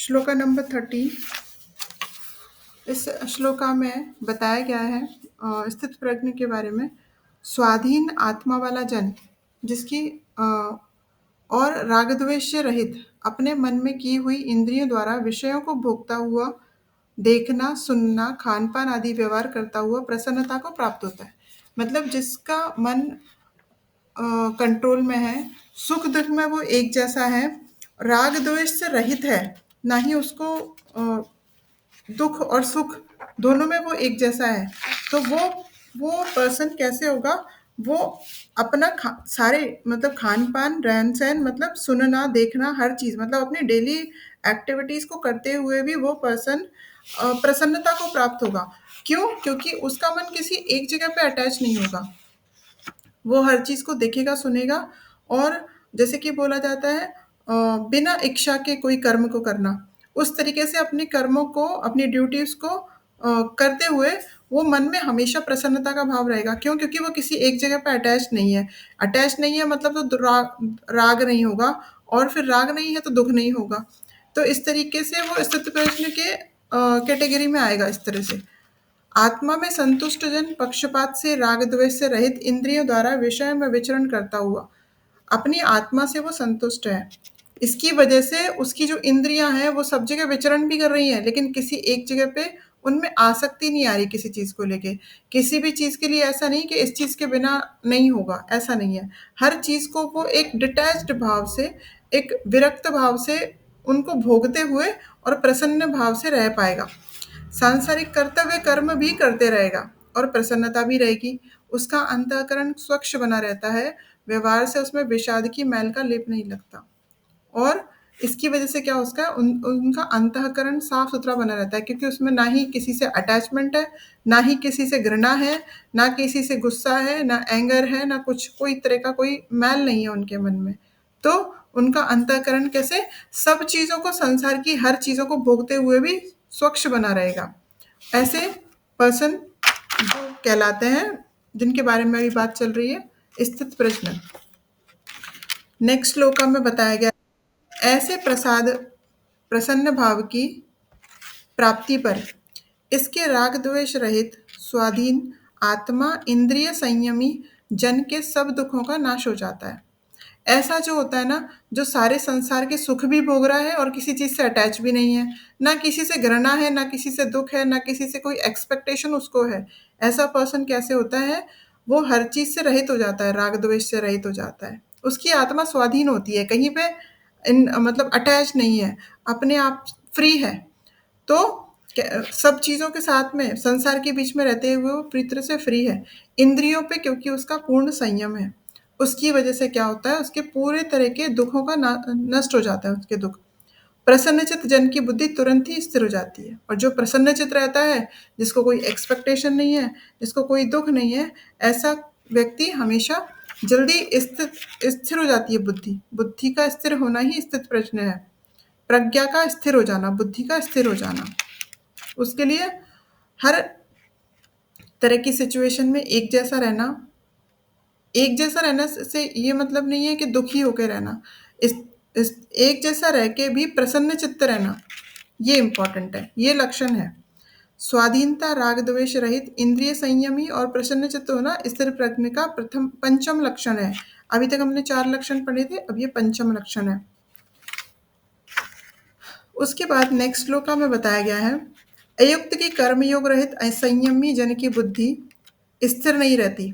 Shloka number 13। इस श्लोका में बताया गया है स्थित प्रज्ञ के बारे में। स्वाधीन आत्मा वाला जन जिसकी और राग द्वेष से रहित अपने मन में की हुई इंद्रियों द्वारा विषयों को भोगता हुआ देखना, सुनना, खान पान आदि व्यवहार करता हुआ प्रसन्नता को प्राप्त होता है। मतलब जिसका मन कंट्रोल में है, सुख दुख में वो एक जैसा है, राग द्वेष से रहित है, ना ही उसको दुख और सुख दोनों में वो एक जैसा है। तो वो पर्सन कैसे होगा? वो अपना सारे मतलब खान पान, रहन सहन, मतलब सुनना, देखना, हर चीज, मतलब अपनी डेली एक्टिविटीज को करते हुए भी वो पर्सन प्रसन्नता को प्राप्त होगा। क्यों? क्योंकि उसका मन किसी एक जगह पे अटैच नहीं होगा। वो हर चीज को देखेगा, सुनेगा, और जैसे कि बोला जाता है बिना इच्छा के कोई कर्म को करना, उस तरीके से अपने कर्मों को, अपनी ड्यूटीज को करते हुए वो मन में हमेशा प्रसन्नता का भाव रहेगा। क्यों? क्योंकि वो किसी एक जगह पे अटैच नहीं है। अटैच नहीं है मतलब तो राग नहीं होगा, और फिर राग नहीं है तो दुख नहीं होगा। तो इस तरीके से वो स्थित प्रश्न के कैटेगरी में आएगा। इस तरह से आत्मा में संतुष्ट जन पक्षपात से, राग द्वेष से रहित, इंद्रियों द्वारा विषय में विचरण करता हुआ अपनी आत्मा से वो संतुष्ट है। इसकी वजह से उसकी जो इंद्रियां हैं वो सब जगह विचरण भी कर रही हैं, लेकिन किसी एक जगह पे उनमें आसक्ति नहीं आ रही किसी चीज को लेके। किसी भी चीज के लिए ऐसा नहीं कि इस चीज के बिना नहीं होगा, ऐसा नहीं है। हर चीज को वो एक डिटैच्ड भाव से, एक विरक्त भाव से उनको भोगते हुए और प्रसन्न भाव से रह पाएगा। सांसारिक कर्तव्य कर्म भी करते रहेगा और प्रसन्नता भी रहेगी। उसका अंतःकरण स्वच्छ बना रहता है, व्यवहार से उसमें विषाद की मैल का लेप नहीं लगता। और इसकी वजह से क्या उसका उनका अंतःकरण साफ सुथरा बना रहता है, क्योंकि उसमें ना ही किसी से अटैचमेंट है, ना ही किसी से घृणा है, ना किसी से गुस्सा है, ना एंगर है, ना कुछ कोई तरह का कोई मैल नहीं है उनके मन में। तो उनका अंतःकरण कैसे सब चीजों को, संसार की हर चीजों को भोगते हुए भी स्वच्छ बना रहेगा। ऐसे पर्सन जो कहलाते हैं, जिनके बारे में अभी बात चल रही है, स्थित प्रज्ञ। नेक्स्ट श्लोका में बताया गया ऐसे प्रसन्न भाव की प्राप्ति पर इसके राग द्वेष रहित स्वाधीन आत्मा इंद्रिय संयमी जन के सब दुखों का नाश हो जाता है। ऐसा जो होता है ना, जो सारे संसार के सुख भी भोग रहा है और किसी चीज से अटैच भी नहीं है, ना किसी से घृणा है, ना किसी से दुख है, ना किसी से कोई एक्सपेक्टेशन उसको है, ऐसा पर्सन कैसे होता है? वो हर चीज से रहित हो जाता है, राग द्वेष से रहित हो जाता है। उसकी आत्मा स्वाधीन होती है, कहीं पे मतलब अटैच नहीं है, अपने आप फ्री है। तो सब चीजों के साथ में, संसार के बीच में रहते हुए वो पूरी तरह से फ्री है। इंद्रियों पे क्योंकि उसका पूर्ण संयम है, उसकी वजह से क्या होता है? उसके पूरे तरह के दुखों का नष्ट हो जाता है, उसके दुख। प्रसन्नचित्त जन की बुद्धि तुरंत ही स्थिर हो जाती है, और जो प्रसन्नचित्त रहता है, जिसको कोई एक्सपेक्टेशन नहीं है, जिसको कोई दुख नहीं है, ऐसा व्यक्ति हमेशा जल्दी स्थिर हो जाती है बुद्धि। बुद्धि का स्थिर होना ही स्थित प्रश्न है। प्रज्ञा का स्थिर हो जाना, बुद्धि का स्थिर हो जाना। उसके लिए हर तरह की सिचुएशन में एक जैसा रहना से ये मतलब नहीं है कि दुखी होकर रहना। इस एक जैसा रह के भी प्रसन्न चित्त रहना, ये इंपॉर्टेंट है, ये लक्षण है। स्वाधीनता, राग द्वेष रहित, इंद्रिय संयमी और प्रसन्न चित्त होना स्थिर प्रज्ञ का प्रथम पंचम लक्षण है। अभी तक हमने 4 लक्षण पढ़े थे, अब ये पंचम लक्षण है। उसके बाद नेक्स्ट श्लोका में बताया गया है अयुक्त की कर्मयोग रहित असंयमी जन की बुद्धि स्थिर नहीं रहती।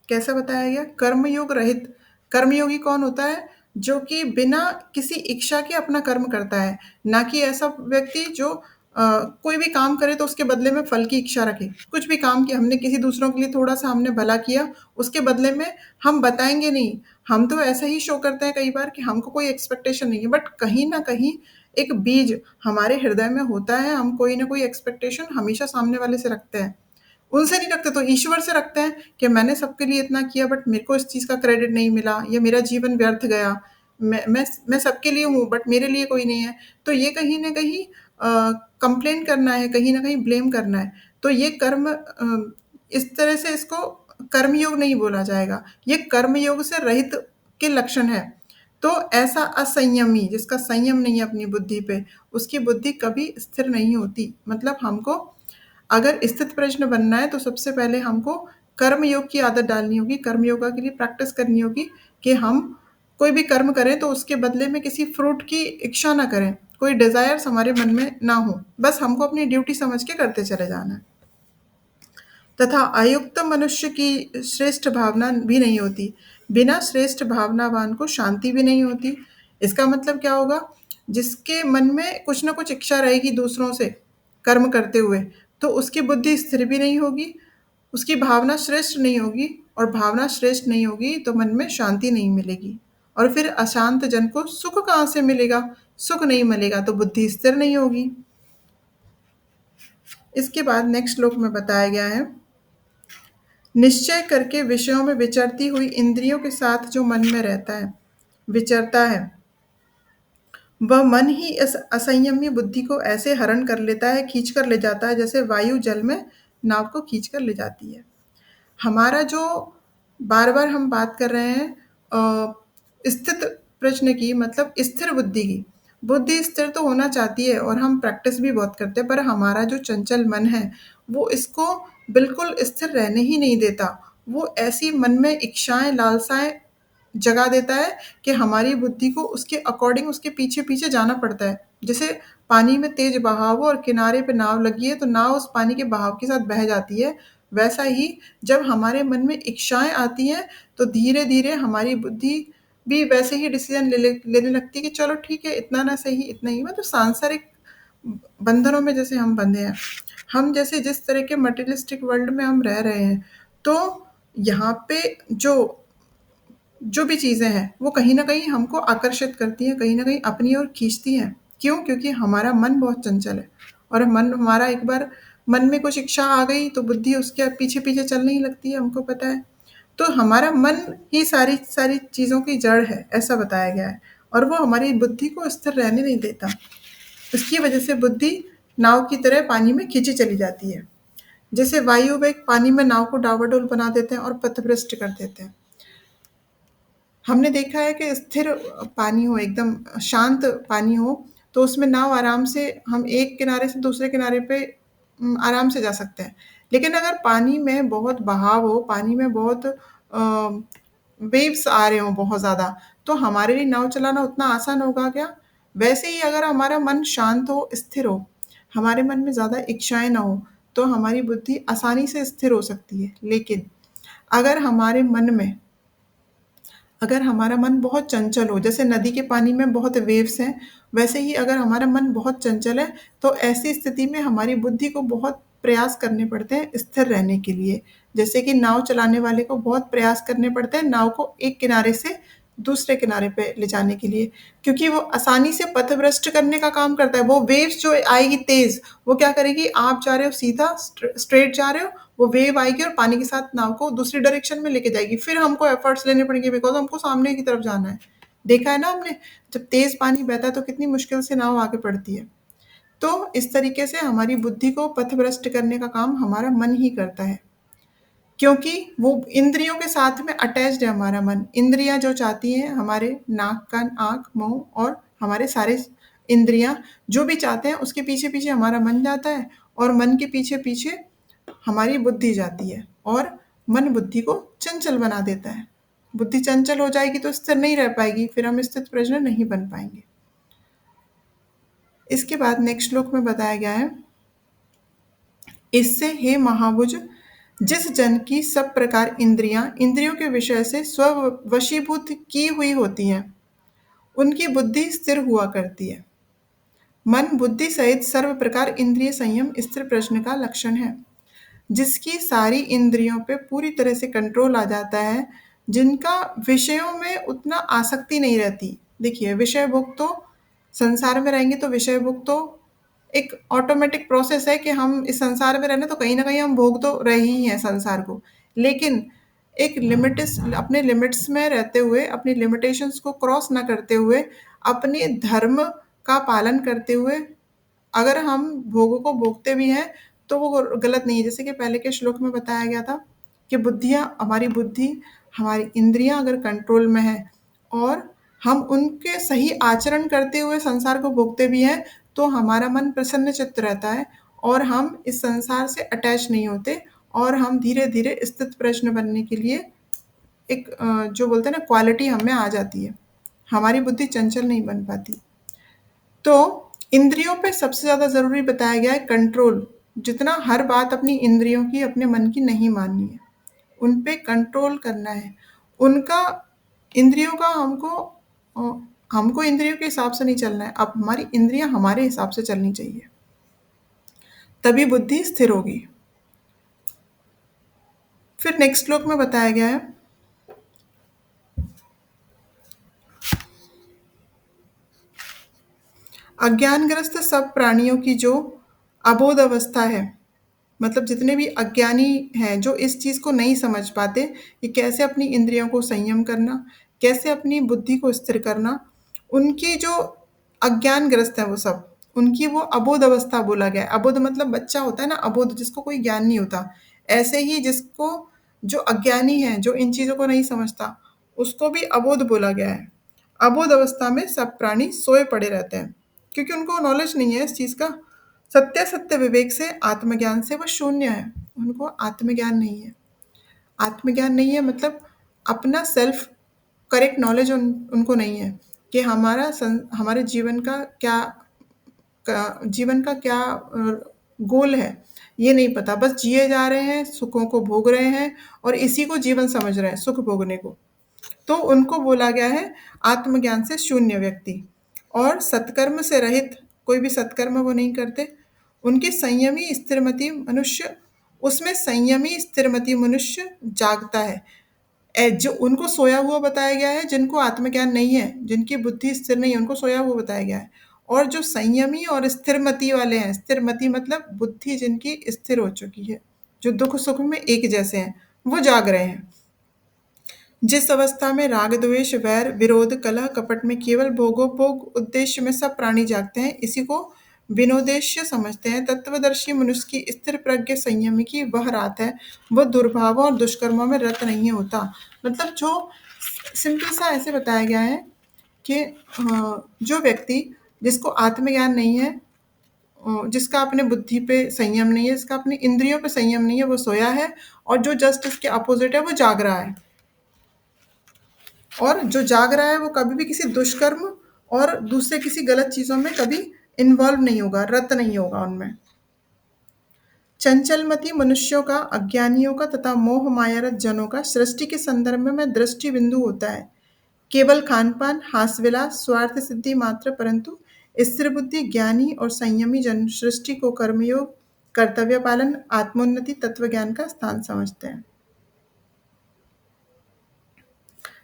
कैसा बताया गया? कर्मयोग रहित। कर्मयोगी कौन होता है? जो कि बिना किसी इच्छा के अपना कर्म करता है, ना कि ऐसा व्यक्ति जो कोई भी काम करे तो उसके बदले में फल की इच्छा रखे। कुछ भी काम किया हमने, किसी दूसरों के लिए थोड़ा सा हमने भला किया, उसके बदले में हम बताएंगे नहीं। हम तो ऐसा ही शो करते हैं कई बार कि हमको कोई एक्सपेक्टेशन नहीं है, बट कहीं ना कहीं एक बीज हमारे हृदय में होता है, हम कोई ना कोई एक्सपेक्टेशन हमेशा सामने वाले से रखते हैं। उनसे नहीं रखते तो ईश्वर से रखते हैं कि मैंने सबके लिए इतना किया, बट मेरे को इस चीज़ का क्रेडिट नहीं मिला, या मेरा जीवन व्यर्थ गया। मैं सबके लिए हूँ बट मेरे लिए कोई नहीं है। तो ये कहीं न कहीं कंप्लेन करना है, कहीं न कहीं ब्लेम करना है। तो ये कर्म इस तरह से इसको कर्मयोग नहीं बोला जाएगा, ये कर्मयोग से रहित के लक्षण है। तो ऐसा असंयमी जिसका संयम नहीं है अपनी बुद्धि पे, उसकी बुद्धि कभी स्थिर नहीं होती। मतलब हमको अगर स्थित प्रश्न बनना है तो सबसे पहले हमको कर्म योग की आदत डालनी होगी, कर्म योगा के लिए प्रैक्टिस करनी होगी कि हम कोई भी कर्म करें तो उसके बदले में किसी फ्रूट की इच्छा ना करें, कोई डिज़ायर्स हमारे मन में ना हो, बस हमको अपनी ड्यूटी समझ के करते चले जाना है। तथा अयुक्त मनुष्य की श्रेष्ठ भावना भी नहीं होती, बिना श्रेष्ठ भावनावान को शांति भी नहीं होती। इसका मतलब क्या होगा? जिसके मन में कुछ ना कुछ इच्छा रहेगी दूसरों से कर्म करते हुए, तो उसकी बुद्धि स्थिर भी नहीं होगी, उसकी भावना श्रेष्ठ नहीं होगी, और भावना श्रेष्ठ नहीं होगी तो मन में शांति नहीं मिलेगी। और फिर अशांत जन को सुख कहाँ से मिलेगा? सुख नहीं मिलेगा तो बुद्धि स्थिर नहीं होगी। इसके बाद नेक्स्ट श्लोक में बताया गया है, निश्चय करके विषयों में विचरती हुई इंद्रियों के साथ जो मन में रहता है, विचरता है, वह मन ही इस असंयमी बुद्धि को ऐसे हरण कर लेता है, खींच कर ले जाता है, जैसे वायु जल में नाव को खींच कर ले जाती है। हमारा जो बार-बार हम बात कर रहे हैं स्थित प्रश्न की, मतलब स्थिर बुद्धि की। बुद्धि स्थिर तो होना चाहती है और हम प्रैक्टिस भी बहुत करते हैं, पर हमारा जो चंचल मन है, वो इसको बिल्कुल स्थिर रहने ही नहीं देता। वो ऐसी मन में इच्छाएँ, लालसाएँ जगा देता है कि हमारी बुद्धि को उसके अकॉर्डिंग उसके पीछे-पीछे जाना पड़ता है। जैसे पानी में तेज बहाव हो और किनारे पे नाव लगी है, तो नाव उस पानी के बहाव के साथ बह जाती है। वैसा ही जब हमारे मन में इच्छाएँ आती हैं, तो धीरे-धीरे हमारी बुद्धि भी वैसे ही डिसीज़न लेने लगती है कि चलो ठीक है, इतना ना सही, इतना ही, मतलब सांसारिक बंधनों में जैसे हम बंधे हैं। हम जैसे जिस तरह के मटेरियलिस्टिक वर्ल्ड में हम रह रहे हैं, तो यहाँ पे जो जो भी चीज़ें हैं, वो कहीं न कहीं हमको आकर्षित करती हैं, कहीं न कहीं अपनी ओर खींचती हैं। क्यों? क्योंकि हमारा मन बहुत चंचल है, और मन हमारा एक बार मन में कुछ इच्छा आ गई, तो बुद्धि उसके पीछे-पीछे चलने ही लगती है, हमको पता है। तो हमारा मन ही सारी सारी चीज़ों की जड़ है, ऐसा बताया गया है, और वो हमारी बुद्धि को स्थिर रहने नहीं देता। इसकी वजह से बुद्धि नाव की तरह पानी में खींची चली जाती है। जैसे वायु वेग पानी में नाव को डावाडोल बना देते हैं और पथभ्रष्ट कर देते हैं। हमने देखा है कि स्थिर पानी हो, एकदम शांत पानी हो, तो उसमें नाव आराम से, हम एक किनारे से दूसरे किनारे पे आराम से जा सकते हैं। लेकिन अगर पानी में बहुत बहाव हो, पानी में बहुत वेव्स आ रहे हों बहुत ज़्यादा, तो हमारे लिए नाव चलाना उतना आसान होगा क्या? वैसे ही अगर हमारा मन शांत हो, स्थिर हो, हमारे मन में ज़्यादा इच्छाएँ ना हो, तो हमारी बुद्धि आसानी से स्थिर हो सकती है। लेकिन अगर हमारे मन में अगर हमारा मन बहुत चंचल हो, जैसे नदी के पानी में बहुत वेव्स हैं, वैसे ही अगर हमारा मन बहुत चंचल है, तो ऐसी स्थिति में हमारी बुद्धि को बहुत प्रयास करने पड़ते हैं स्थिर रहने के लिए। जैसे कि नाव चलाने वाले को बहुत प्रयास करने पड़ते हैं नाव को एक किनारे से दूसरे किनारे पे ले जाने के लिए, क्योंकि वो आसानी से पथभ्रष्ट करने का काम करता है। वो वेव्स जो आएगी तेज़, वो क्या करेगी, आप जा रहे हो सीधा स्ट्रेट जा रहे हो, वो वेव आएगी और पानी के साथ नाव को दूसरी डायरेक्शन में लेके जाएगी। फिर हमको एफर्ट्स लेने पड़ेंगे बिकॉज़ हमको सामने की तरफ जाना है। देखा है ना हमने, जब तेज़ पानी बहता है तो कितनी मुश्किल से नाव आगे बढ़ती है। तो इस तरीके से हमारी बुद्धि को पथभ्रष्ट करने का काम हमारा मन ही करता है। क्योंकि वो इंद्रियों के साथ में अटैच्ड है हमारा मन। इंद्रियाँ जो चाहती हैं, हमारे नाक, कान, आँख, मुँह और हमारे सारे इंद्रियाँ जो भी चाहते हैं उसके पीछे-पीछे हमारा मन जाता है, और मन के पीछे-पीछे हमारी बुद्धि जाती है, और मन बुद्धि को चंचल बना देता है। बुद्धि चंचल हो जाएगी तो स्थिर नहीं रह पाएगी, फिर हम स्थित प्रज्ञ नहीं बन पाएँगे। इसके बाद नेक्स्ट श्लोक में बताया गया है, इससे हे महाभुज, जिस जन की सब प्रकार इंद्रियां इंद्रियों के विषय से स्ववशीभूत की हुई होती हैं, उनकी बुद्धि स्थिर हुआ करती है। मन बुद्धि सहित सर्व प्रकार इंद्रिय संयम स्थिर प्रश्न का लक्षण है। जिसकी सारी इंद्रियों पे पूरी तरह से कंट्रोल आ जाता है, जिनका विषयों में उतना आसक्ति नहीं रहती। देखिए, विषय भोग तो संसार में रहेंगे तो विषय भोग तो एक ऑटोमेटिक प्रोसेस है कि हम इस संसार में रहना, तो कहीं न कहीं हम भोग तो रहे ही हैं संसार को। लेकिन एक लिमिट्स अपने लिमिट्स में रहते हुए, अपनी लिमिटेशंस को क्रॉस ना करते हुए, अपने धर्म का पालन करते हुए अगर हम भोगों को भोगते भी हैं, तो वो गलत नहीं है। जैसे कि पहले के श्लोक में बताया गया था कि बुद्धि, हमारी इंद्रियाँ अगर कंट्रोल में है और हम उनके सही आचरण करते हुए संसार को भोगते भी हैं, तो हमारा मन प्रसन्नचित्त रहता है और हम इस संसार से अटैच नहीं होते और हम धीरे-धीरे स्थितप्रज्ञ बनने के लिए एक जो बोलते हैं ना क्वालिटी हम में आ जाती है। हमारी बुद्धि चंचल नहीं बन पाती। तो इंद्रियों पे सबसे ज़्यादा ज़रूरी बताया गया है कंट्रोल। जितना हर बात अपनी इंद्रियों की, अपने मन की नहीं माननी है। उन पे कंट्रोल करना है। उनका इंद्रियों का अ, हमको इंद्रियों के हिसाब से नहीं चलना है। अब हमारी इंद्रियाँ हमारे हिसाब से चलनी चाहिए। तभी बुद्धि स्थिर होगी। फिर नेक्स्ट श्लोक में बताया गया है अज्ञानग्रस्त सब प्राणियों की जो अबोध अवस्था है, मतलब जितने भी अज्ञानी हैं जो इस चीज़ को नहीं समझ पाते कि कैसे अपनी इंद्रियों को संयम करना, कैसे अपनी बुद्धि को स्थिर करना, उनकी जो अज्ञानग्रस्त है वो सब, उनकी वो अबोध अवस्था बोला गया है। अबोध मतलब बच्चा होता है ना, अबोध जिसको कोई ज्ञान नहीं होता। ऐसे ही जिसको जो अज्ञानी है, जो इन चीज़ों को नहीं समझता, उसको भी अबोध बोला गया है। अबोध अवस्था में सब प्राणी सोए पड़े रहते हैं क्योंकि उनको नॉलेज नहीं है इस चीज़ का। सत्य सत्य विवेक से आत्मज्ञान से वो शून्य है। उनको आत्मज्ञान नहीं है। आत्मज्ञान नहीं है मतलब अपना सेल्फ करेक्ट नॉलेज उनको नहीं है कि हमारे जीवन का क्या गोल है, ये नहीं पता। बस जिए जा रहे हैं, सुखों को भोग रहे हैं और इसी को जीवन समझ रहे हैं, सुख भोगने को। तो उनको बोला गया है आत्मज्ञान से शून्य व्यक्ति। और सत्कर्म से रहित, कोई भी सत्कर्म वो नहीं करते। उनके संयमी स्थिरमति मनुष्य, उसमें संयमी स्थिरमति मनुष्य जागता है। जो उनको सोया हुआ बताया गया है, जिनको आत्मज्ञान नहीं है, जिनकी बुद्धि स्थिर नहीं है, उनको सोया हुआ बताया गया है। और जो संयमी और स्थिरमति वाले हैं, स्थिरमति मतलब बुद्धि जिनकी स्थिर हो चुकी है, जो दुख सुख में एक जैसे हैं, वो जाग रहे हैं। जिस अवस्था में राग द्वेष वैर विरोध कलह कपट में केवल भोगोपभोग उद्देश्य में सब प्राणी जागते हैं, इसी को विनोदेश्य समझते हैं। तत्वदर्शी मनुष्य की स्थिर प्रज्ञ संयमी की वह रात है, वह दुर्भावों और दुष्कर्मों में रत नहीं होता। मतलब जो सिंपल सा ऐसे बताया गया है कि जो व्यक्ति जिसको आत्मज्ञान नहीं है, जिसका अपने बुद्धि पे संयम नहीं है, जिसका अपनी इंद्रियों पे संयम नहीं है, वो सोया है। और जो जस्ट इसके अपोजिट है वो जाग रहा है। और जो जाग रहा है वो कभी भी किसी दुष्कर्म और दूसरे किसी गलत चीज़ों में कभी इन्वॉल्व नहीं होगा, रत नहीं होगा उनमें। चंचलमती मनुष्यों का, अज्ञानियों का तथा मोह मायारत जनों का सृष्टि के संदर्भ में दृष्टि बिंदु होता है। केवल खान-पान, हास-विलास, स्वार्थ सिद्धि मात्र, परंतु स्थिर बुद्धि, ज्ञानी और संयमी जन सृष्टि को कर्मयोग, कर्तव्य पालन, आत्मोन्नति, तत्वज्ञान का स्थान समझते हैं।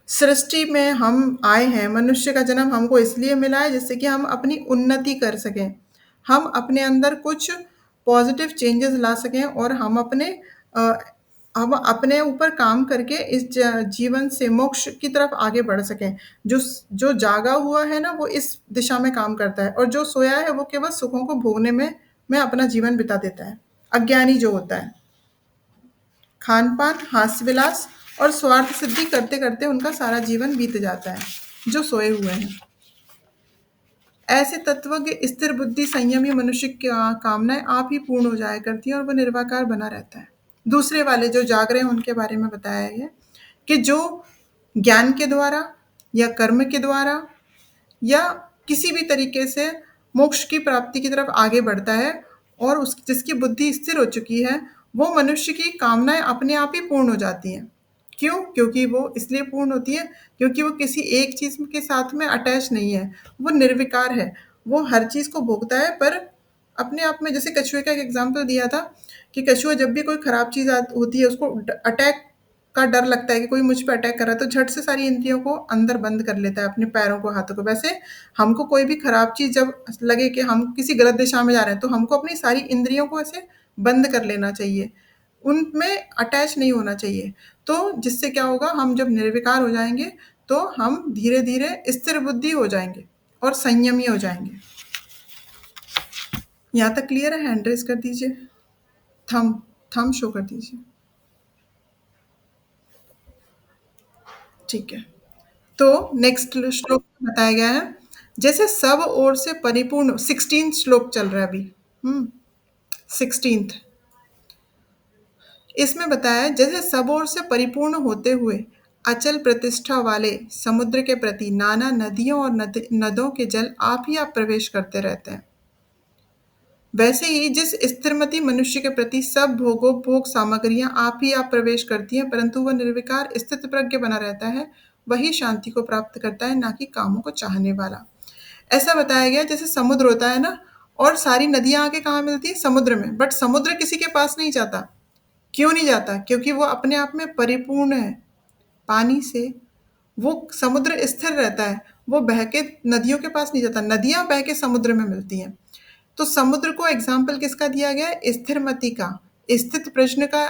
सृष्टि में हम आए हैं, मनुष्य का जन्म हमको इसलिए मिला है जिससे कि हम अपनी उन्नति कर सकें। हम अपने अंदर कुछ पॉजिटिव चेंजेस ला सकें और अ, हम अपने ऊपर काम करके इस जीवन से मोक्ष की तरफ आगे बढ़ सकें। जो जागा हुआ है ना वो इस दिशा में काम करता है और जो सोया है वो केवल सुखों को भोगने में अपना जीवन बिता देता है। अज्ञानी जो होता है, खान-पान, हास्य-विलास और स्वार्थ सिद्धि करते-करते उनका सारा जीवन बीत जाता है, जो सोए हुए हैं। ऐसे तत्वज्ञ स्थिर बुद्धि संयमी मनुष्य की कामनाएँ आप ही पूर्ण हो जाया करती हैं और वो निर्विकार बना रहता है। दूसरे वाले जो जाग रहे हैं उनके बारे में बताया है कि जो ज्ञान के द्वारा या कर्म के द्वारा या किसी भी तरीके से मोक्ष की प्राप्ति की तरफ आगे बढ़ता है और उस जिसकी बुद्धि स्थिर हो चुकी है, वो मनुष्य की कामनाएँ अपने आप ही पूर्ण हो जाती हैं। क्यों? क्योंकि वो इसलिए पूर्ण होती है क्योंकि वो किसी एक चीज़ के साथ में अटैच नहीं है, वो निर्विकार है। वो हर चीज़ को भोगता है पर अपने आप में, जैसे कछुए का एक एग्ज़ाम्पल दिया था कि कछुआ जब भी कोई खराब चीज़ होती है उसको अटैक का डर लगता है कि कोई मुझ पे अटैक कर रहा है तो झट से सारी इंद्रियों को अंदर बंद कर लेता है, अपने पैरों को, हाथों को। वैसे हमको कोई भी खराब चीज़ जब लगे कि हम किसी गलत दिशा में जा रहे हैं तो हमको अपनी सारी इंद्रियों को ऐसे बंद कर लेना चाहिए, उनमें अटैच नहीं होना चाहिए। तो जिससे क्या होगा, हम जब निर्विकार हो जाएंगे तो हम धीरे धीरे स्थिर बुद्धि हो जाएंगे और संयमी हो जाएंगे। यहाँ तक क्लियर है? हैंड रेस कर दीजिए, थम थम शो कर दीजिए। ठीक है। तो नेक्स्ट श्लोक में बताया गया है, जैसे सब ओर से परिपूर्ण 16 श्लोक चल रहा है अभी। 16th, इसमें बताया है, जैसे सब ओर से परिपूर्ण होते हुए अचल प्रतिष्ठा वाले समुद्र के प्रति नाना नदियों और नदों के जल आप ही आप प्रवेश करते रहते हैं, वैसे ही जिस स्थिरमति मनुष्य के प्रति सब भोगोपभोग सामग्रियां आप ही आप प्रवेश करती हैं, परंतु वह निर्विकार स्थित प्रज्ञ बना रहता है, वही शांति को प्राप्त करता है, ना कि कामों को चाहने वाला। ऐसा बताया गया जैसे समुद्र होता है ना, और सारी नदियां आके कहाँ मिलती है? समुद्र में। बट समुद्र किसी के पास नहीं जाता। क्यों नहीं जाता? क्योंकि वो अपने आप में परिपूर्ण है पानी से। वो समुद्र स्थिर रहता है, वो बह के नदियों के पास नहीं जाता, नदियां बह के समुद्र में मिलती हैं। तो समुद्र को एग्जाम्पल किसका दिया गया है? स्थिरमति का, स्थित प्रश्न का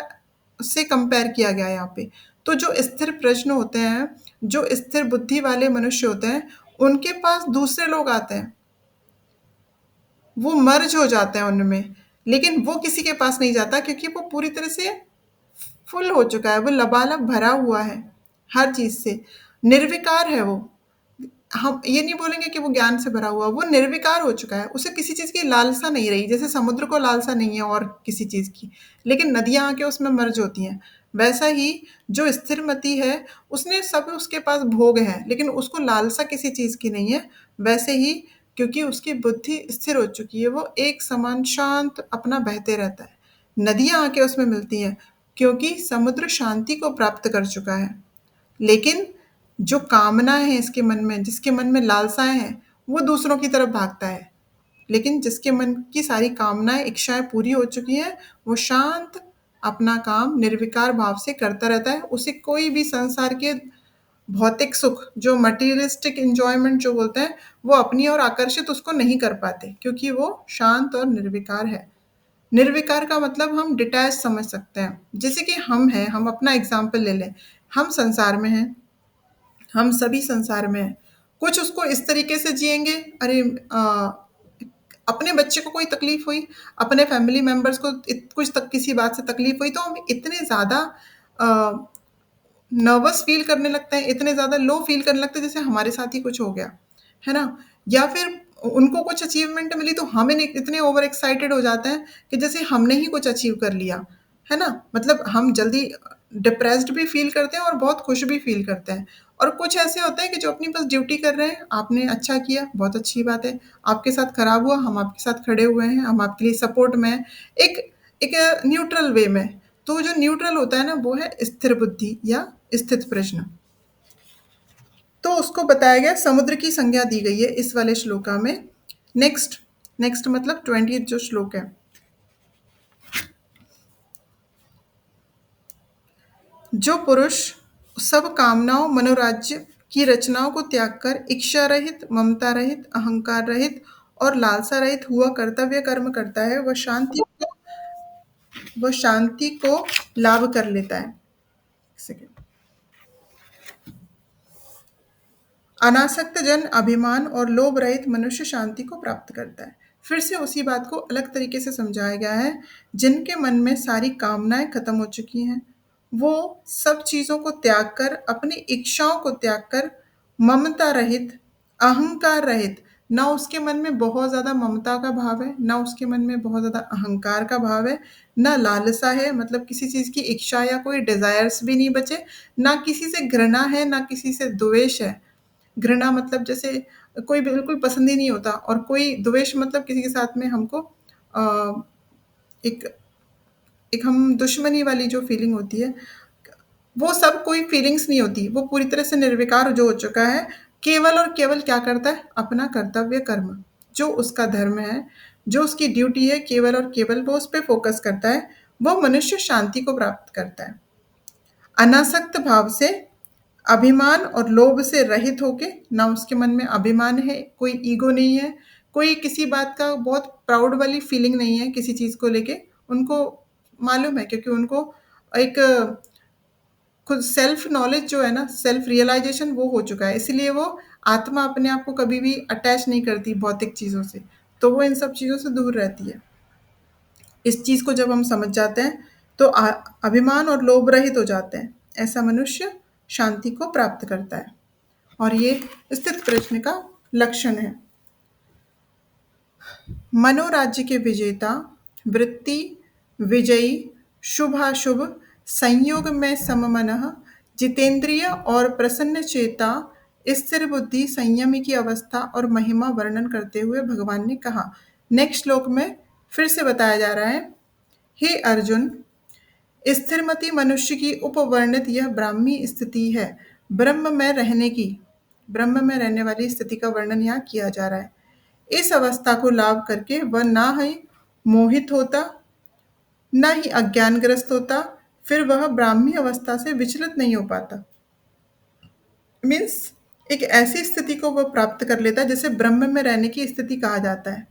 से कंपेयर किया गया है यहाँ पे। तो जो स्थिर प्रश्न होते हैं, जो स्थिर बुद्धि वाले मनुष्य होते हैं, उनके पास दूसरे लोग आते हैं, वो मर्ज हो जाते हैं उनमें, लेकिन वो किसी के पास नहीं जाता क्योंकि वो पूरी तरह से फुल हो चुका है, वो लबालब भरा हुआ है हर चीज से, निर्विकार है वो। हम ये नहीं बोलेंगे कि वो ज्ञान से भरा हुआ, वो निर्विकार हो चुका है, उसे किसी चीज की लालसा नहीं रही, जैसे समुद्र को लालसा नहीं है और किसी चीज की, लेकिन नदियां आके उसमें मर्ज होती हैं। वैसा ही जो स्थिरमति है, उसने सब उसके पास भोग है, लेकिन उसको लालसा किसी चीज की नहीं है। वैसे ही क्योंकि उसकी बुद्धि स्थिर हो चुकी है, वो एक समान शांत अपना बहते रहता है, नदियां आके उसमें मिलती हैं, क्योंकि समुद्र शांति को प्राप्त कर चुका है। लेकिन जो कामनाएँ हैं इसके मन में, जिसके मन में लालसाएँ हैं, वो दूसरों की तरफ भागता है। लेकिन जिसके मन की सारी कामनाएँ, इच्छाएँ पूरी हो चुकी हैं, वो शांत अपना काम निर्विकार भाव से करता रहता है। उसे कोई भी संसार के भौतिक सुख, जो मटीरियलिस्टिक एन्जॉयमेंट जो बोलते हैं, वो अपनी ओर आकर्षित उसको नहीं कर पाते, क्योंकि वो शांत और निर्विकार है। निर्विकार का मतलब हम डिटैच समझ सकते हैं। जैसे कि हम हैं, हम अपना एग्ज़ाम्पल ले लें। हम संसार में हैं, हम सभी संसार में हैं। कुछ उसको इस तरीके से जिएँगे, अरे अपने बच्चे को कोई तकलीफ़ हुई, अपने फैमिली मेंबर्स को कुछ तक किसी बात से तकलीफ़ हुई, तो हम इतने ज़्यादा अ, नर्वस फ़ील करने लगते हैं, इतने ज़्यादा लो फ़ील करने लगते हैं जैसे हमारे साथ ही कुछ हो गया, है ना? या फिर उनको कुछ अचीवमेंट मिली तो हम इतने ओवर एक्साइटेड हो जाते हैं कि जैसे हमने ही कुछ अचीव कर लिया, है ना? मतलब हम जल्दी डिप्रेस्ड भी फ़ील करते हैं और बहुत खुश भी फ़ील करते हैं। और कुछ ऐसे होते हैं कि जो अपनी बस ड्यूटी कर रहे हैं, आपने अच्छा किया, बहुत अच्छी बात है। आपके साथ खराब हुआ, हम आपके साथ खड़े हुए हैं, हम आपके लिए सपोर्ट में हैं। एक एक न्यूट्रल वे में। तो जो न्यूट्रल होता है ना, वो है स्थिर बुद्धि या स्थित प्रज्ञ। तो उसको बताया गया, समुद्र की संज्ञा दी गई है इस वाले श्लोका में। नेक्स्ट, नेक्स्ट मतलब 20th जो श्लोक है, जो पुरुष सब कामनाओं मनोराज्य की रचनाओं को त्याग कर इच्छा रहित, ममता रहित, अहंकार रहित और लालसा रहित हुआ कर्तव्य कर्म करता है, वह शांति को लाभ कर लेता है। सेकंड, अनासक्त जन अभिमान और लोभ रहित मनुष्य शांति को प्राप्त करता है। फिर से उसी बात को अलग तरीके से समझाया गया है। जिनके मन में सारी कामनाएं खत्म हो चुकी हैं, वो सब चीजों को त्याग कर, अपनी इच्छाओं को त्याग कर, ममता रहित, अहंकार रहित, ना उसके मन में बहुत ज्यादा ममता का भाव है, ना उसके मन में बहुत ज्यादा अहंकार का भाव है, ना लालसा है, मतलब किसी चीज की इच्छा या कोई डिजायर्स भी नहीं बचे, ना किसी से घृणा है, ना किसी से द्वेष है। घृणा मतलब जैसे कोई बिल्कुल पसंद ही नहीं होता, और कोई द्वेष मतलब किसी के साथ में हमको एक एक हम दुश्मनी वाली जो फीलिंग होती है, वो सब कोई फीलिंग्स नहीं होती, वो पूरी तरह से निर्विकार जो हो चुका है, केवल और केवल क्या करता है? अपना कर्तव्य कर्म, जो उसका धर्म है, जो उसकी ड्यूटी है, केवल और केवल वो उस पे फोकस करता है, वो मनुष्य शांति को प्राप्त करता है। अनासक्त भाव से, अभिमान और लोभ से रहित होके, ना उसके मन में अभिमान है, कोई ईगो नहीं है, कोई किसी बात का बहुत प्राउड वाली फीलिंग नहीं है किसी चीज़ को लेके। उनको मालूम है, क्योंकि उनको एक खुद सेल्फ नॉलेज जो है ना, सेल्फ रियलाइजेशन वो हो चुका है, इसलिए वो आत्मा अपने आप को कभी भी अटैच नहीं करती भौतिक चीज़ों से, तो वो इन सब चीज़ों से दूर रहती है। इस चीज़ को जब हम समझ जाते हैं, तो अभिमान और लोभ रहित हो जाते हैं। ऐसा मनुष्य शांति को प्राप्त करता है। और ये स्थित प्रश्न का लक्षण है। मनोराज्य के विजेता, वृत्ति, विजयी, शुभाशुभ, संयोग में सममनः, जितेंद्रिय और प्रसन्न चेता, स्थिर बुद्धि, संयमी की अवस्था और महिमा वर्णन करते हुए भगवान ने कहा। नेक्स्ट श्लोक में फिर से बताया जा रहा है, हे अर्जुन, स्थिरमति मनुष्य की उपवर्णित यह ब्राह्मी स्थिति है। ब्रह्म में रहने वाली स्थिति का वर्णन यहाँ किया जा रहा है। इस अवस्था को लाभ करके वह ना ही मोहित होता, ना ही अज्ञानग्रस्त होता, फिर वह ब्राह्मी अवस्था से विचलित नहीं हो पाता। मीन्स एक ऐसी स्थिति को वह प्राप्त कर लेता है जिसे ब्रह्म में रहने की स्थिति कहा जाता है।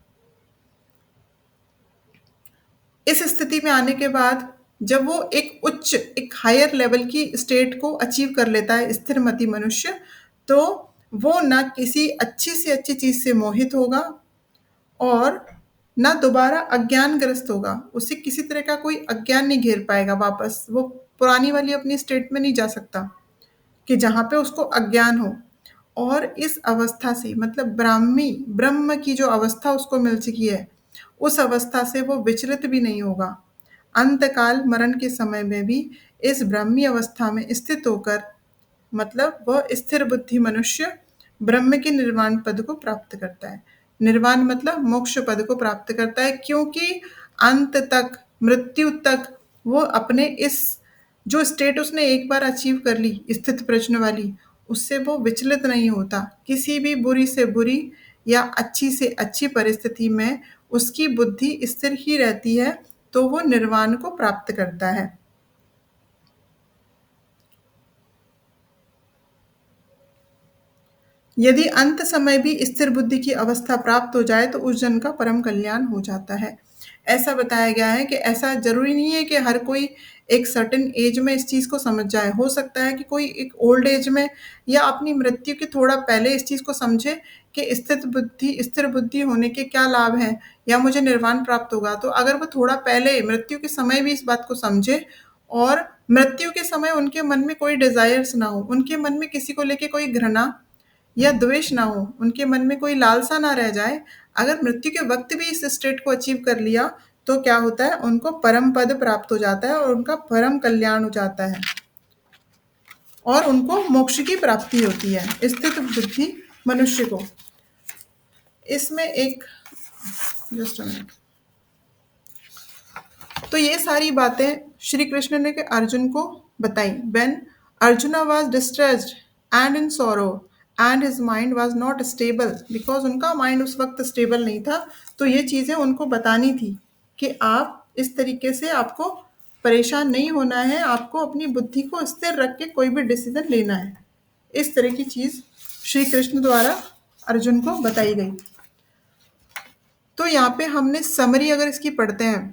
इस स्थिति में आने के बाद जब वो एक हायर लेवल की स्टेट को अचीव कर लेता है स्थिर मति मनुष्य, तो वो ना किसी अच्छी से अच्छी चीज से मोहित होगा और ना दोबारा अज्ञानग्रस्त होगा। उसे किसी तरह का कोई अज्ञान नहीं घेर पाएगा, वापस वो पुरानी वाली अपनी स्टेट में नहीं जा सकता कि जहाँ पे उसको अज्ञान हो। और इस अवस्था से मतलब ब्रह्म की जो अवस्था उसको मिल चुकी है, उस अवस्था से वो विचलित भी नहीं होगा। अंतकाल मरण के समय में भी इस ब्राह्मी अवस्था में स्थित होकर मतलब वह स्थिर बुद्धि मनुष्य ब्रह्म के निर्वाण पद को प्राप्त करता है। निर्वाण मतलब मोक्ष पद को प्राप्त करता है, क्योंकि अंत तक, मृत्यु तक वो अपने इस जो स्टेट उसने एक बार अचीव कर ली स्थित प्रज्ञ वाली, उससे वो विचलित नहीं होता। किसी भी बुरी से बुरी या अच्छी से अच्छी परिस्थिति में उसकी बुद्धि स्थिर ही रहती है, तो वो निर्वाण को प्राप्त करता है। यदि अंत समय भी स्थिर बुद्धि की अवस्था प्राप्त हो जाए तो उस जन का परम कल्याण हो जाता है। ऐसा बताया गया है कि ऐसा जरूरी नहीं है कि हर कोई एक सर्टेन एज में इस चीज को समझ जाए। हो सकता है कि कोई एक ओल्ड एज में या अपनी मृत्यु के थोड़ा पहले इस चीज को समझे कि स्थिर बुद्धि होने के क्या लाभ हैं या मुझे निर्वाण प्राप्त होगा। तो अगर वो थोड़ा पहले मृत्यु के समय भी इस बात को समझे और मृत्यु के समय उनके मन में कोई डिजायर्स ना हो, उनके मन में किसी को लेके कोई घृणा या द्वेष ना हो, उनके मन में कोई लालसा ना रह जाए। अगर मृत्यु के वक्त भी इस स्टेट को अचीव कर लिया तो क्या होता है, उनको परम पद प्राप्त हो जाता है और उनका परम कल्याण हो जाता है और उनको मोक्ष की प्राप्ति होती है स्थित बुद्धि मनुष्य को। इसमें एक जस्ट मिनट, तो ये सारी बातें श्री कृष्ण ने के अर्जुन को बताई। When arjuna was distressed and in sorrow and his mind was not stable, because उनका माइंड उस वक्त स्टेबल नहीं था, तो ये चीज़ें उनको बतानी थी कि आप इस तरीके से आपको परेशान नहीं होना है, आपको अपनी बुद्धि को स्थिर रख के कोई भी डिसीजन लेना है। इस तरह की चीज़ श्री कृष्ण द्वारा अर्जुन को बताई गई। तो यहाँ पे हमने समरी अगर इसकी पढ़ते हैं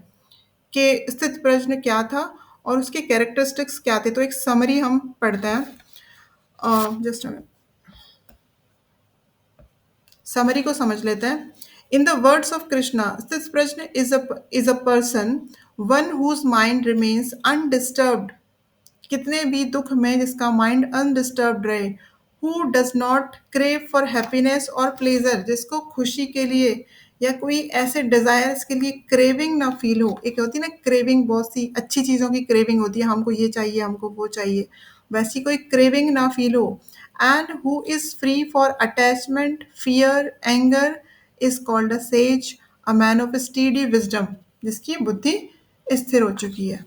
कि स्थित प्रश्न क्या था और उसके कैरेक्टरिस्टिक्स क्या थे, तो एक समरी हम पढ़ते हैं। जस्ट समरी को समझ लेते हैं। In the words of Krishna, स्थित प्रश्न is a person one whose mind remains undisturbed, कितने भी दुख में जिसका माइंड अनडिस्टर्ब्ड रहे। Who does not crave for happiness और प्लेजर, जिसको खुशी के लिए या कोई ऐसे डिजायर्स के लिए क्रेविंग ना फील हो। एक होती है ना क्रेविंग, बहुत सी अच्छी चीज़ों की क्रेविंग होती है, हमको ये चाहिए, हमको वो चाहिए, वैसी कोई क्रेविंग ना फील हो। And who is free for attachment, fear, anger, is called a says, a man of steady wisdom, जिसकी बुद्धि स्थिर हो चुकी है।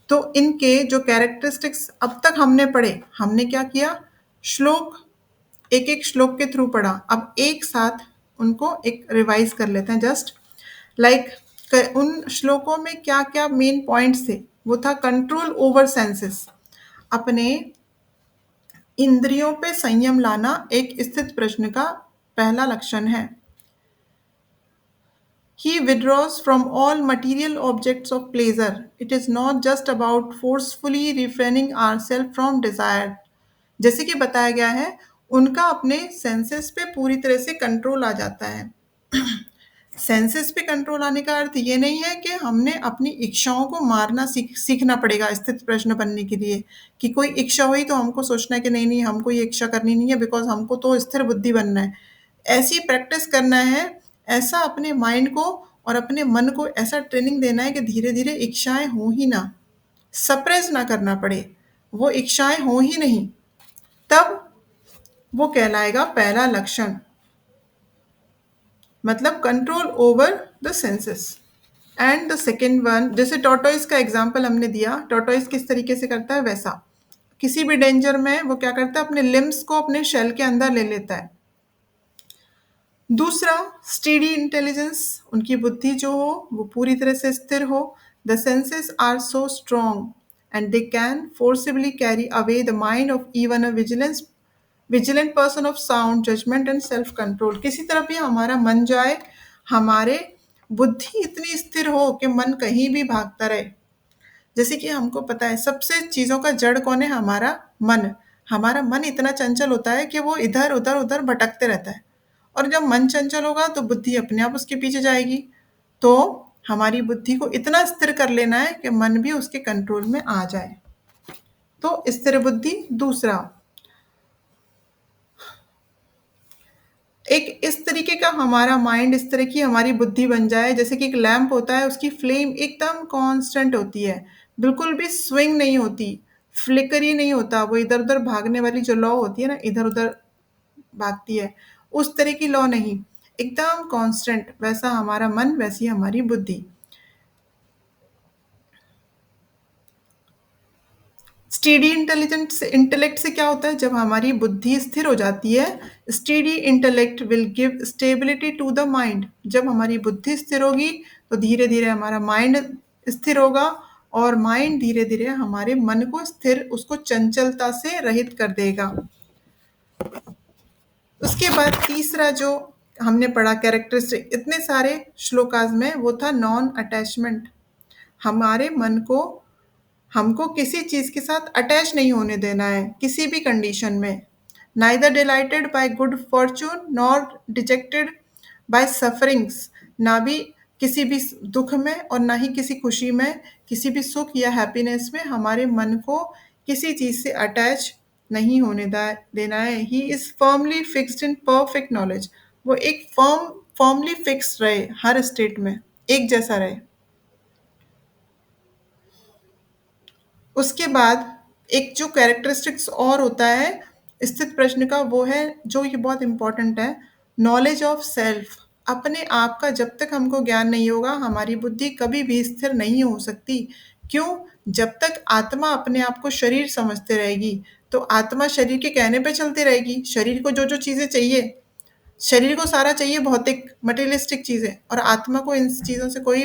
तो इनके जो कैरेक्टरिस्टिक्स अब तक हमने पढ़े, हमने क्या किया, श्लोक एक एक श्लोक के थ्रू पढ़ा। अब एक साथ उनको एक रिवाइज कर लेते हैं। जस्ट लाइक उन श्लोकों में क्या क्या मेन पॉइंट्स थे, वो था कंट्रोल ओवर सेंसेस, अपने इंद्रियों पे संयम लाना एक स्थित प्रश्न का पहला लक्षण है। He withdraws from all material objects of pleasure. It is not just about forcefully refraining ourselves from desire. जैसे कि बताया गया है, उनका अपने सेंसेस पे पूरी तरह से कंट्रोल आ जाता है। सेंसेस पे कंट्रोल आने का अर्थ ये नहीं है कि हमने अपनी इच्छाओं को मारना सीखना पड़ेगा स्थित प्रश्न बनने के लिए, कि कोई इच्छा हुई तो हमको सोचना है कि नहीं नहीं हमको ये इच्छा करनी नहीं है, बिकॉज हमको तो स्थिर बुद्धि बनना है। ऐसी प्रैक्टिस करना है, ऐसा अपने माइंड को और अपने मन को ऐसा ट्रेनिंग देना है कि धीरे धीरे इच्छाएं हो ही ना, सप्रेस ना करना पड़े, वो इच्छाएं हो ही नहीं, तब वो कहलाएगा पहला लक्षण, मतलब control over the senses. And the second one, जैसे टॉर्टोइस का एग्जाम्पल हमने दिया, टॉर्टोइस किस तरीके से करता है वैसा, किसी भी डेंजर में वो क्या करता है, अपने लिम्स को अपने शेल के अंदर ले लेता है। दूसरा, स्टेडी इंटेलिजेंस, उनकी बुद्धि जो हो वो पूरी तरह से स्थिर हो। The senses are so strong and they can forcibly carry away the mind of even a vigilant person of sound judgment and self control. किसी तरफ भी हमारा मन जाए, हमारे बुद्धि इतनी स्थिर हो कि मन कहीं भी भागता रहे। जैसे कि हमको पता है सबसे चीज़ों का जड़ कौन है, हमारा मन। हमारा मन इतना चंचल होता है कि वो इधर उधर उधर भटकते रहता है, और जब मन चंचल होगा तो बुद्धि अपने आप उसके पीछे जाएगी। तो हमारी बुद्धि को इतना स्थिर कर लेना है कि मन भी उसके कंट्रोल में आ जाए। तो स्थिर बुद्धि। दूसरा, एक इस तरीके का हमारा माइंड, इस तरह की हमारी बुद्धि बन जाए जैसे कि एक लैंप होता है, उसकी फ्लेम एकदम कांस्टेंट होती है, बिल्कुल भी स्विंग नहीं होती, फ्लिकर ही नहीं होता, वो इधर उधर भागने वाली जो लौ होती है ना, इधर उधर भागती है, उस तरह की लौ नहीं, एकदम कांस्टेंट। वैसा हमारा मन, वैसी हमारी बुद्धि। स्टेडी इंटेलेक्ट से क्या होता है, जब हमारी बुद्धि स्थिर हो जाती है, steady intellect will give stability to the mind. जब हमारी बुद्धि स्थिर होगी तो धीरे धीरे हमारा माइंड स्थिर होगा, और माइंड धीरे धीरे हमारे मन को स्थिर, उसको चंचलता से रहित कर देगा। उसके बाद तीसरा जो हमने पढ़ा कैरेक्टरिस्टिक इतने सारे श्लोकाज में, वो था नॉन अटैचमेंट। हमारे मन को, हमको किसी चीज़ के साथ अटैच नहीं होने देना है किसी भी कंडीशन में। Neither delighted by good fortune nor dejected by sufferings. ना भी किसी भी दुख में और ना ही किसी खुशी में, किसी भी सुख या हैप्पीनेस में हमारे मन को किसी चीज़ से अटैच नहीं होने देना है। He is firmly fixed in perfect knowledge. वो एक फर्मली फिक्स रहे, हर स्टेट में एक जैसा रहे। उसके बाद एक जो कैरेक्टरिस्टिक्स और होता है स्थित प्रश्न का, वो है जो ये बहुत इंपॉर्टेंट है, नॉलेज ऑफ सेल्फ। अपने आप का जब तक हमको ज्ञान नहीं होगा, हमारी बुद्धि कभी भी स्थिर नहीं हो सकती। क्यों? जब तक आत्मा अपने आप को शरीर समझते रहेगी, तो आत्मा शरीर के कहने पे चलती रहेगी। शरीर को जो जो चीज़ें चाहिए, शरीर को सारा चाहिए भौतिक मटेरियलिस्टिक चीज़ें, और आत्मा को इन चीज़ों से कोई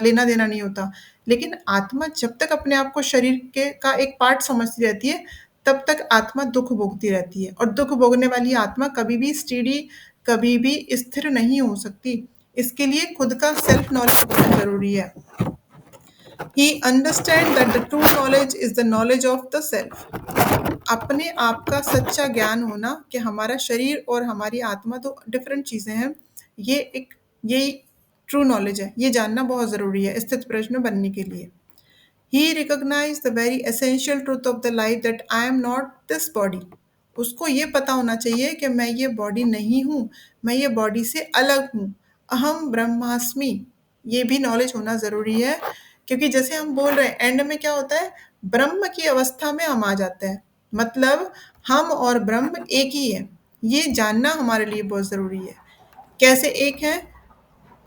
लेना देना नहीं होता। लेकिन आत्मा जब तक अपने आप को शरीर के का एक पार्ट समझती रहती है, तब तक आत्मा दुख भोगती रहती है, और दुख भोगने वाली आत्मा कभी भी स्टेडी, कभी भी स्थिर नहीं हो सकती। इसके लिए खुद का सेल्फ नॉलेज बहुत ज़रूरी है। ही understand that the true knowledge is the knowledge of the self. अपने आप का सच्चा ज्ञान होना कि हमारा शरीर और हमारी आत्मा तो डिफरेंट चीज़ें हैं, ये एक, यही ट्रू नॉलेज है, ये जानना बहुत ज़रूरी है स्थित प्रश्न बनने के लिए। He recognise the very essential truth of the life that I am not this body. उसको ये पता होना चाहिए कि मैं ये बॉडी नहीं हूँ, मैं ये बॉडी से अलग हूँ। अहम ब्रह्मास्मि, ये भी नॉलेज होना ज़रूरी है, क्योंकि जैसे हम बोल रहे हैं एंड में क्या होता है, ब्रह्म की अवस्था में हम आ जाते हैं, मतलब हम और ब्रह्म एक ही है। ये जानना हमारे लिए बहुत ज़रूरी है। कैसे एक है?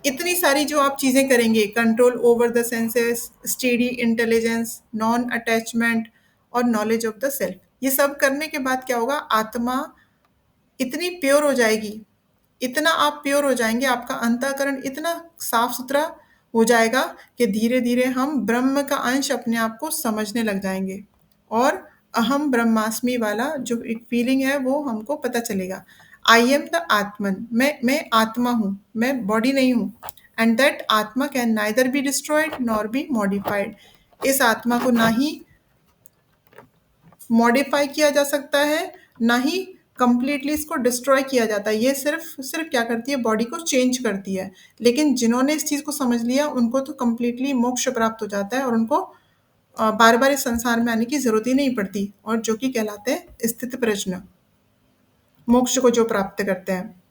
इतनी सारी जो आप चीज़ें करेंगे, control over the senses, steady intelligence, non attachment और नॉलेज ऑफ द सेल्फ, ये सब करने के बाद क्या होगा, आत्मा इतनी प्योर हो जाएगी, इतना आप प्योर हो जाएंगे, आपका अंतःकरण इतना साफ सुथरा हो जाएगा कि धीरे धीरे हम ब्रह्म का अंश अपने आप को समझने लग जाएंगे, और अहम ब्रह्मास्मि वाला जो एक फीलिंग है वो हमको पता चलेगा। आई एम द आत्मन, मैं आत्मा हूँ, मैं बॉडी नहीं हूँ। एंड दैट आत्मा can neither be destroyed nor be modified. इस आत्मा को ना ही मॉडिफाई किया जा सकता है, ना ही कंप्लीटली इसको डिस्ट्रॉय किया जाता है। ये सिर्फ़ सिर्फ़ क्या करती है बॉडी को चेंज करती है। लेकिन जिन्होंने इस चीज़ को समझ लिया उनको तो कंप्लीटली मोक्ष प्राप्त हो जाता है और उनको बार-बार इस संसार में आने की ज़रूरत ही नहीं पड़ती और जो कि कहलाते हैं स्थितप्रज्ञ, मोक्ष को जो प्राप्त करते हैं।